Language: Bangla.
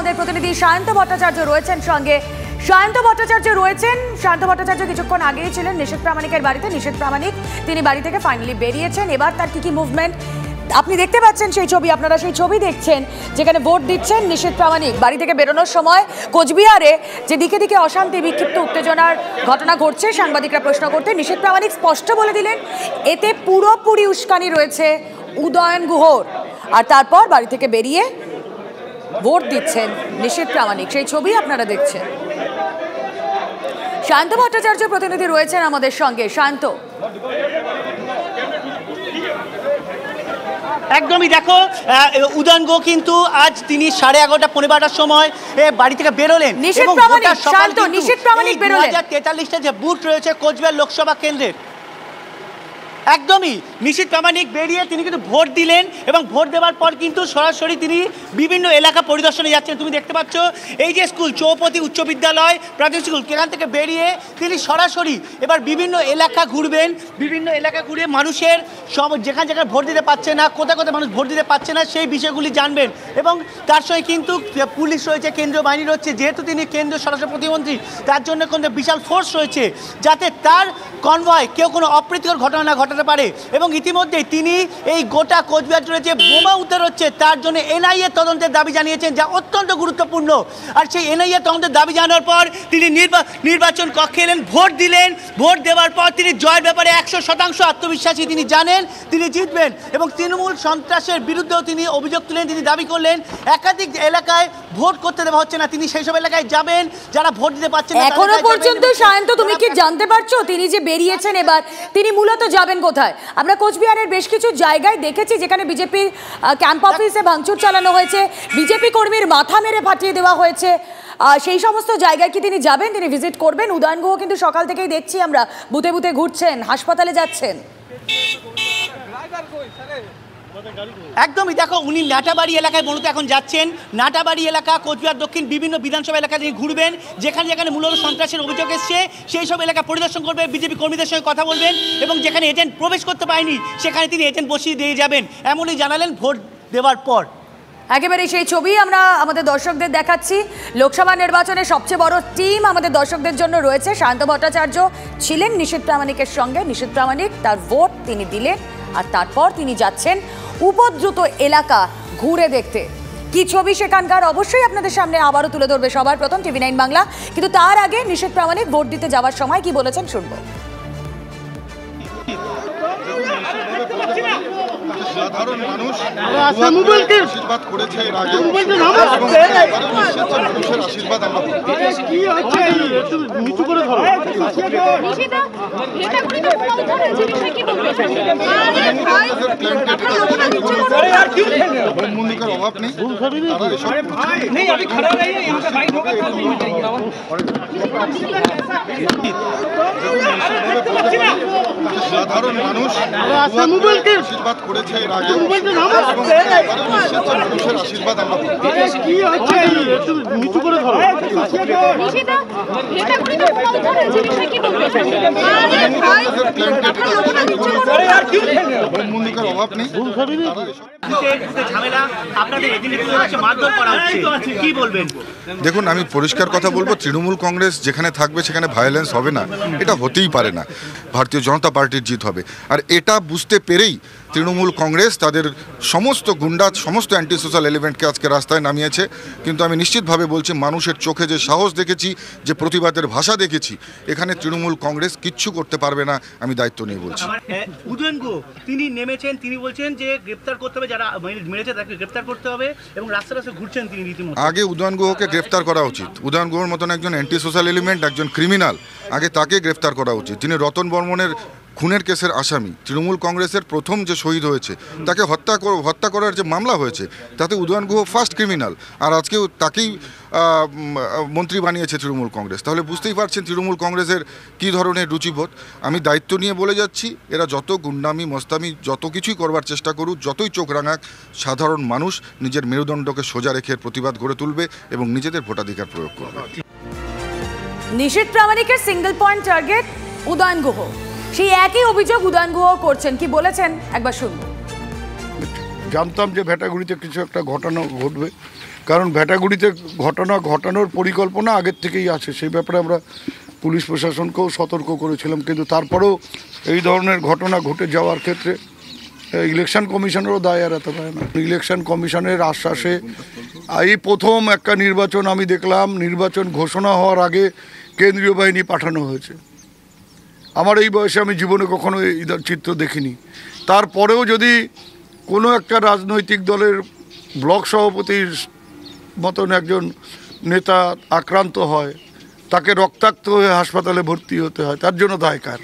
আমাদের প্রতিনিধি সায়ন্ত ভট্টাচার্য রয়েছেন সঙ্গে। সায়ন্ত ভট্টাচার্য রয়েছেন। সায়ন্ত ভট্টাচার্য কিছুক্ষণ আগেই ছিলেন নিশীথ প্রামাণিকের বাড়িতে। নিশীথ প্রামাণিক তিনি বাড়ি থেকে ফাইনালি বেরিয়েছেন। এবার তার কি মুভমেন্ট আপনি দেখতে পাচ্ছেন, সেই ছবি আপনারা সেই ছবি দেখছেন যেখানে ভোট দিচ্ছেন নিশীথ প্রামাণিক। বাড়ি থেকে বেরোনোর সময় কোচবিহারে যে দিকে দিকে অশান্তি, বিক্ষিপ্ত, উত্তেজনার ঘটনা ঘটছে, সাংবাদিকরা প্রশ্ন করতে নিশীথ প্রামাণিক স্পষ্ট বলে দিলেন এতে পুরোপুরি উস্কানি রয়েছে উদয়ন গুহর। আর তারপর বাড়ি থেকে বেরিয়ে ভোট দিচ্ছেন নিশীথ প্রামাণিক, সেই ছবি আপনারা দেখছেন। সায়ন্ত ভট্টাচার্য প্রতিনিধি রয়েছেন আমাদের সঙ্গে। সায়ন্ত, একদমই দেখো, উদয়ন গুহ কিন্তু আজ তিনি 11:30 পৌনে 12টার সময় বাড়ি থেকে বেরোলেন। নিশীথ প্রামাণিক বেরোলেন। 2043টা যে বুথ রয়েছে কোচবিহার লোকসভা কেন্দ্রের, একদমই নিশীথ প্রামাণিক বেরিয়ে তিনি কিন্তু ভোট দিলেন এবং ভোট দেওয়ার পর কিন্তু সরাসরি তিনি বিভিন্ন এলাকা পরিদর্শনে যাচ্ছেন। তুমি দেখতে পাচ্ছ এই যে স্কুল চৌপতি উচ্চ বিদ্যালয় প্রাথমিক স্কুল, এখান থেকে বেরিয়ে তিনি সরাসরি এবার বিভিন্ন এলাকা ঘুরবেন। বিভিন্ন এলাকা ঘুরে মানুষের সব যেখানে যেখানে ভোট দিতে পারছে না, কোথায় কোথায় মানুষ ভোট দিতে পারছে না, সেই বিষয়গুলি জানবেন। এবং তার সঙ্গে কিন্তু পুলিশ রয়েছে, কেন্দ্রীয় বাহিনী রয়েছে, যেহেতু তিনি কেন্দ্রীয় স্বরাষ্ট্র প্রতিমন্ত্রী, তার জন্য কিন্তু বিশাল ফোর্স রয়েছে যাতে তার কনভয় কেউ কোনো অপ্রীতিকর ঘটনা না ঘটাতে পারে। এবং ইতিমধ্যেই তিনি এই গোটা কোচবিহার জুড়ে যে বোমা উদ্ধার হচ্ছে তার জন্য এনআইএ তদন্তের দাবি জানিয়েছেন, যা অত্যন্ত গুরুত্বপূর্ণ। আর সেই এনআইএ তদন্তের দাবি জানানোর পর তিনি নির্বাচন কক্ষে এলেন, ভোট দিলেন। ভোট দেওয়ার পর তিনি জয়ের ব্যাপারে 100% আত্মবিশ্বাসী। তিনি জানেন তিনি জিতবেন এবং তৃণমূল সন্ত্রাসের বিরুদ্ধেও তিনি অভিযোগ তুলেন। তিনি দাবি করলেন একাধিক এলাকায় ভোট করতে দেওয়া হচ্ছে না, তিনি সেই সব এলাকায় যাবেন যারা ভোট দিতে পারছেন না। এখনো পর্যন্ত সায়ন্ত তুমি কি জানতে পারছো তিনি যে বেরিয়েছেন এবার তিনি মূলত যাবেন কোথায়? আমরা কোচবিহারের বেশ কিছু জায়গায় দেখেছি যেখানে বিজেপির ক্যাম্প অফিসে ভাঙচুর চালানো হয়েছে, বিজেপি কর্মীর মাথা মেরে ফাটিয়ে দেওয়া হয়েছে। সেই সমস্ত জায়গায় কি তিনি যাবেন, তিনি ভিজিট করবেন? উদয়ন গুহ কিন্তু সকাল থেকেই দেখছি আমরা বুথে বুথে ঘুরছেন, হাসপাতালে যাচ্ছেন। একদমই দেখো, উনি নাটাবাড়ি এলাকায় মূলত এখন যাচ্ছেন। নাটাবাড়ি এলাকা, কোচবিহার দক্ষিণ বিভিন্ন বিধানসভা এলাকায় তিনি ঘুরবেন, যেখানে যেখানে মূলত সন্ত্রাসের অভিযোগ এসছে সেই সব এলাকা পরিদর্শন করবে, বিজেপি কর্মীদের সঙ্গে কথা বলবেন এবং যেখানে এজেন্ট প্রবেশ করতে পারেনি সেখানে তিনি এজেন্ট বসিয়ে দিয়ে যাবেন, এমনই জানালেন ভোট দেওয়ার পর। একেবারে সেই ছবি আমরা আমাদের দর্শকদের দেখাচ্ছি। লোকসভা নির্বাচনের সবচেয়ে বড় টিম আমাদের দর্শকদের জন্য রয়েছে। সায়ন্ত ভট্টাচার্য ছিলেন নিশীথ প্রামাণিকের সঙ্গে। নিশীথ প্রামাণিক তার ভোট তিনি দিলেন আর তারপর তিনি যাচ্ছেন উপদ্রুত এলাকা ঘুরে দেখতে। কি ছবি সেখানকার অবশ্যই আপনাদের সামনে আবারও তুলে ধরবে সবার প্রথম TV9 বাংলা। কিন্তু তার আগে নিশীথ প্রামাণিক ভোট দিতে যাওয়ার সময় কি বলেছেন শুনবো। সাধারণ মানুষ আশীর্বাদ করেছে এর আগে, মানুষের আশীর্বাদ আমরা মন্দিরের অভাব নেই। সাধারণ মানুষ আশীর্বাদ করেছে এর আগে, মানুষের আশীর্বাদ আমরা মন্দিরের অভাব নেই। দেখুন, আমি পরিষ্কার কথা বলবো, তৃণমূল কংগ্রেস যেখানে থাকবে সেখানে ভায়োলেন্স হবে না, এটা হতেই পারে না। ভারতীয় জনতা পার্টির জিত হবে। আর এটা বুঝতে পেরেই তৃণমূল কংগ্রেস তাদের সমস্ত গুন্ডা, সমস্ত অ্যান্টি সোশ্যাল এলিমেন্টকে আজকে রাস্তায় নামিয়েছে। কিন্তু আমি নিশ্চিতভাবে বলছি, মানুষের চোখে যে সাহস দেখেছি, যে প্রতিবাদের ভাষা দেখেছি, এখানে তৃণমূল কংগ্রেস কিচ্ছু করতে পারবে না, আমি দায়িত্ব নিয়ে বলছি। উদয়ন গুহ তিনি নেমেছেন, তিনি বলছেন যে গ্রেফতার করতে হবে, যারা মেরেছে তাকে গ্রেফতার করতে হবে এবং রাস্তা রাস্তায় ঘুরছেন তিনি রীতিমতো। আগে উদয়ন গুহকে গ্রেফতার করা উচিত। উদয়ন গুহর মতন একজন অ্যান্টি সোশ্যাল এলিমেন্ট, একজন ক্রিমিনাল, আগে তাকে গ্রেফতার করা উচিত। তিনি রতন বর্মনের খুনের কেসের আসামি, তৃণমূল কংগ্রেসের প্রথম যে শহীদ হয়েছে, তাকে হত্যা করার যে মামলা হয়েছে তাতে উদয়ন গুহ ফার্স্ট ক্রিমিনাল, আর আজকেও তাকেই মন্ত্রী বানিয়েছে তৃণমূল কংগ্রেস। তাহলে বুঝতেই পারছেন তৃণমূল কংগ্রেসের কী ধরনের রুচিবোধ। আমি দায়িত্ব নিয়ে বলে যাচ্ছি, এরা যত গুন্ডামি মস্তামি যত কিছুই করবার চেষ্টা করুক, যতই চোখ রাঙাক, সাধারণ মানুষ নিজের মেরুদণ্ডকে সোজা রেখে প্রতিবাদ গড়ে তুলবে এবং নিজেদের ভোটাধিকার প্রয়োগ করবে। নিশীথ প্রামাণিকের single point target Udayan Guha, সেই একই অভিযোগ উদয়ন গুহ করছেন। কি বলেছেন একবার শুনবো। জানতাম যে ভেটাগুড়িতে কিছু একটা ঘটনা ঘটবে, কারণ ভ্যাটাগুড়িতে ঘটনা ঘটানোর পরিকল্পনা আগের থেকেই আছে, সেই ব্যাপারে আমরা পুলিশ প্রশাসনকেও সতর্ক করেছিলাম, কিন্তু তারপরেও এই ধরনের ঘটনা ঘটে যাওয়ার ক্ষেত্রে ইলেকশন কমিশনেরও দায় এড়াতে পারে না। ইলেকশন কমিশনের আশ্বাসে এই প্রথম একটা নির্বাচন আমি দেখলাম, নির্বাচন ঘোষণা হওয়ার আগে কেন্দ্রীয় বাহিনী পাঠানো হয়েছে। আমার এই বয়সে আমি জীবনে কখনো এই চিত্র দেখিনি। তারপরেও যদি কোনো একটা রাজনৈতিক দলের ব্লক সভাপতির মতন একজন নেতা আক্রান্ত হয়, তাকে রক্তাক্ত হয়ে হাসপাতালে ভর্তি হতে হয়, তার জন্য দায় কার?